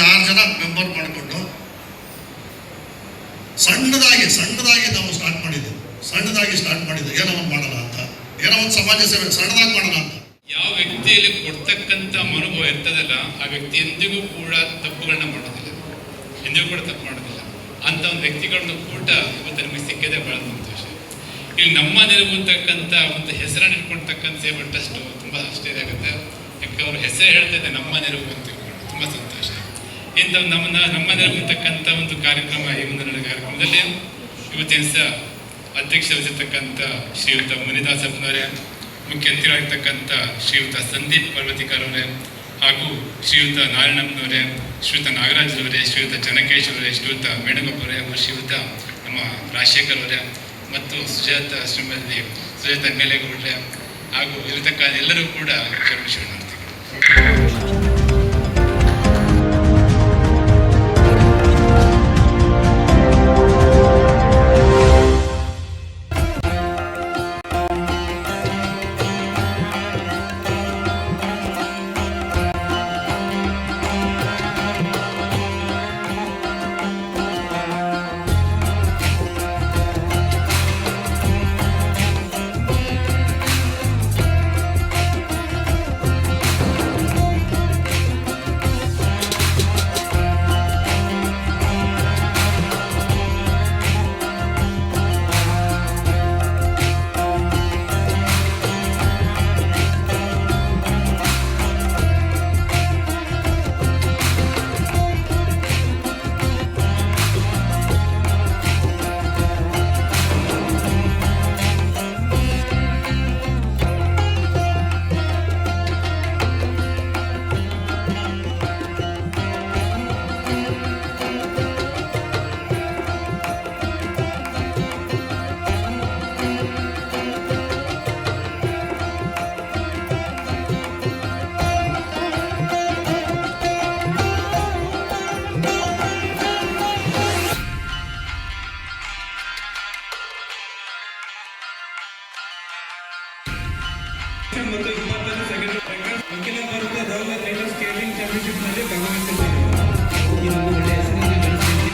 6 ಜನ ಮೆಂಬರ್ ಮಾಡಿಕೊಂಡು ಸಣ್ಣದಾಗಿ ನಾವು ಸ್ಟಾರ್ಟ್ ಮಾಡಿದ್ದು ಏನೋ ಒಂದು ಮಾಡೋಣ ಅಂತ, ಏನೋ ಒಂದು ಸಮಾಜ ಸೇವೆ ಸಣ್ಣದಾಗಿ ಮಾಡೋಣ ಅಂತ. ಯಾವ ವ್ಯಕ್ತಿಯಲ್ಲಿ ಕೊಡ್ತಕ್ಕಂಥ ಮನೋಭಾವ ಇರ್ತದಲ್ಲ, ಆ ವ್ಯಕ್ತಿ ಎಂದಿಗೂ ಕೂಡ ತಪ್ಪುಗಳನ್ನ ಮಾಡೋದಿಲ್ಲ, ತಪ್ಪು ಮಾಡೋದಿಲ್ಲ. ಅಂತ ಒಂದು ವ್ಯಕ್ತಿಗಳನ್ನ ಕೂಟ ಇವತ್ತು ನಮಗೆ ಸಿಕ್ಕಿದೆ ಬಹಳ ಸಂತೋಷ. ಇಲ್ಲಿ ನಮ್ಮ ನೆರವು ಅಂತಕ್ಕಂಥ ಒಂದು ಹೆಸರನ್ನು ಇಟ್ಕೊಳ್ತಕ್ಕಂಥ ಸೇವಾ ಟ್ರಸ್ಟ್ ತುಂಬಾ ಆಶ್ಚರ್ಯ ಆಗುತ್ತೆ. ಯಾಕೆ ಅವ್ರ ಹೆಸರು ಹೇಳ್ತಾ ಇದೆ, ನಮ್ಮ ನೆರವು ಅಂತ ತುಂಬಾ ಸಂತೋಷ. ಇಂಥ ನಮ್ಮ ನೆರವು ಅಂತಕ್ಕಂಥ ಒಂದು ಕಾರ್ಯಕ್ರಮ, ಈ ಒಂದು ಕಾರ್ಯಕ್ರಮದಲ್ಲಿ ಇವತ್ತಿನ ಸಹ ಅಧ್ಯಕ್ಷರಿರ್ತಕ್ಕಂಥ ಶ್ರೀಯುತ ಮುನಿದಾಸಪ್ಪನವರೇ, ಮುಖ್ಯ ಅತಿಥಿಗಳಾಗಿರ್ತಕ್ಕಂಥ ಶ್ರೀಯುತ ಸಂದೀಪ್ ಪರ್ವತಿಕರ್ ಅವರೇ, ಹಾಗೂ ಶ್ರೀಯುತ ನಾರಾಯಣಪ್ಪನವರೇ, ಶ್ರೀಯುತ ನಾಗರಾಜರವರೇ, ಶ್ರೀಯುತ ಜನಕೇಶ್ ಅವರೇ, ಶ್ರೀಯುತ ಮೇಡಮಪ್ಪವರೇ, ಹಾಗೂ ಶ್ರೀಯುತ ನಮ್ಮ ರಾಜಶೇಖರ್ ಅವರೇ, ಮತ್ತು ಸುಜಾತ ಮೇಲೇಗೌಡ್ರೆ, ಹಾಗೂ ಇರತಕ್ಕ ಎಲ್ಲರೂ ಕೂಡ ಶರಣಾರ್ಥಿಗಳು. ಮತ್ತು 22 ಸೆಕೆಂಡ್ ಅಖಿಲ ಭಾರತ ರೋಲರ್ ರೈಡರ್ ಸ್ಕೇಲಿಂಗ್ ಚಾಂಪಿಯನ್ಶಿಪ್ನಲ್ಲಿ ಭಾಗವಹಿಸಿದ್ದಾರೆ. ಈ ಒಂದು ಒಳ್ಳೆಯ ಹೆಸರನ್ನು ಗಳಿಸಿದ್ದಾರೆ.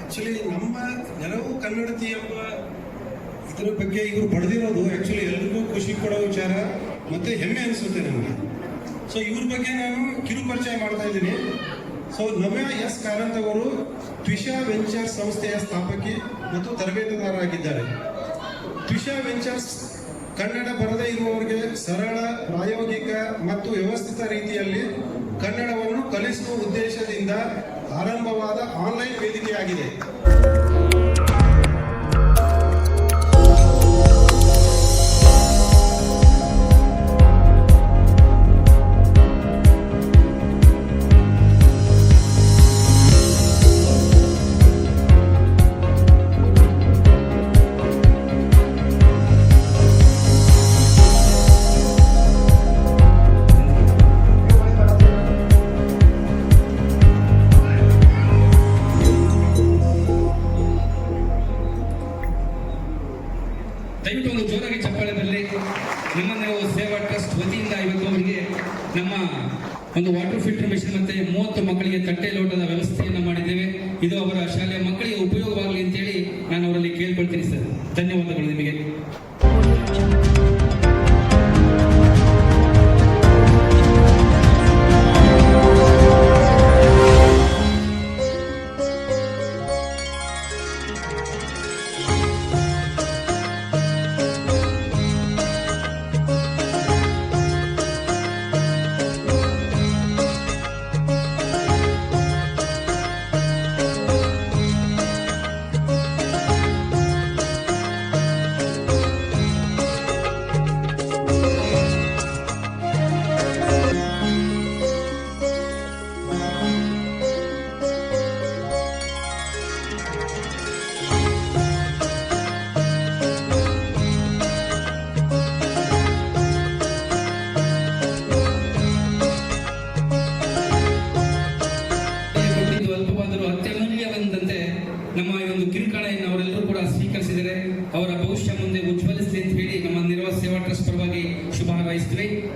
ಆಕ್ಚುಲಿ ನಮ್ಮ ನೆರವು ಕನ್ನಡತಿ ಎಂಬ ಇದರ ಬಗ್ಗೆ ಇವರು ಪಡೆದಿರೋದು ಆಕ್ಚುಲಿ ಎಲ್ರಿಗೂ ಖುಷಿ ಕೊಡೋ ವಿಚಾರ ಮತ್ತೆ ಹೆಮ್ಮೆ ಅನಿಸುತ್ತೆ ನಮಗೆ. ಸೊ ಇವ್ರ ಬಗ್ಗೆ ನಾನು ಕಿರು ಪರಿಚಯ ಮಾಡ್ತಾ ಇದ್ದೀನಿ. ಸೊ ನವ್ಯ ಎಸ್ ಕಾರಂತ್ ಅವರು ಟ್ವಿಷಾ ವೆಂಚರ್ಸ್ ಸಂಸ್ಥೆಯ ಸ್ಥಾಪಕಿ ಮತ್ತು ತರಬೇತುದಾರರಾಗಿದ್ದಾರೆ. ಟ್ವಿಷಾ ವೆಂಚರ್ಸ್ ಕನ್ನಡ ಬರದೇ ಇರುವವರಿಗೆ ಸರಳ, ಪ್ರಾಯೋಗಿಕ ಮತ್ತು ವ್ಯವಸ್ಥಿತ ರೀತಿಯಲ್ಲಿ ಕನ್ನಡವನ್ನು ಕಲಿಸುವ ಉದ್ದೇಶದಿಂದ ಆರಂಭವಾದ ಆನ್ಲೈನ್ ವೇದಿಕೆಯಾಗಿದೆ. ದಯವಿಟ್ಟು ಒಂದು ಜೋರಾಗಿ ಚಪ್ಪಾಳೆ ಬರಲಿ. ನಮ್ಮ ನೆರವು ಸೇವಾ ಟ್ರಸ್ಟ್ ವತಿಯಿಂದ ಇವತ್ತು ಅವರಿಗೆ ನಮ್ಮ ಒಂದು ವಾಟರ್ ಫಿಲ್ಟರ್ ಮಿಷನ್ ಮತ್ತೆ 30 ಮಕ್ಕಳಿಗೆ ತಟ್ಟೆ ಲೋಟದ ವ್ಯವಸ್ಥೆಯನ್ನು ಮಾಡಿದ್ದೇವೆ. ಇದು ಅವರ ಶಾಲೆಯ ಮಕ್ಕಳಿಗೆ ಉಪಯೋಗವಾಗಲಿ ಅಂತೇಳಿ ನಾನು ಅವರಲ್ಲಿ ಕೇಳ್ಕೊಳ್ತೀನಿ ಸರ್. ಧನ್ಯವಾದಗಳು ನಿಮಗೆ. ನಮ್ಮ ಈ ಒಂದು ಕಿರುಕಾಣೆಯನ್ನು ಅವರೆಲ್ಲರೂ ಕೂಡ ಸ್ವೀಕರಿಸಿದರೆ ಅವರ ಭವಿಷ್ಯ ಮುಂದೆ ಉಜ್ವಲಿಸಲಿ ಅಂತ ಹೇಳಿ ನಮ್ಮ ನಿರ್ವಾಹ ಸೇವಾ ಟ್ರಸ್ಟ್ ಪರವಾಗಿ ಶುಭ ಹಾರೈಸುತ್ತೇನೆ. Dwayne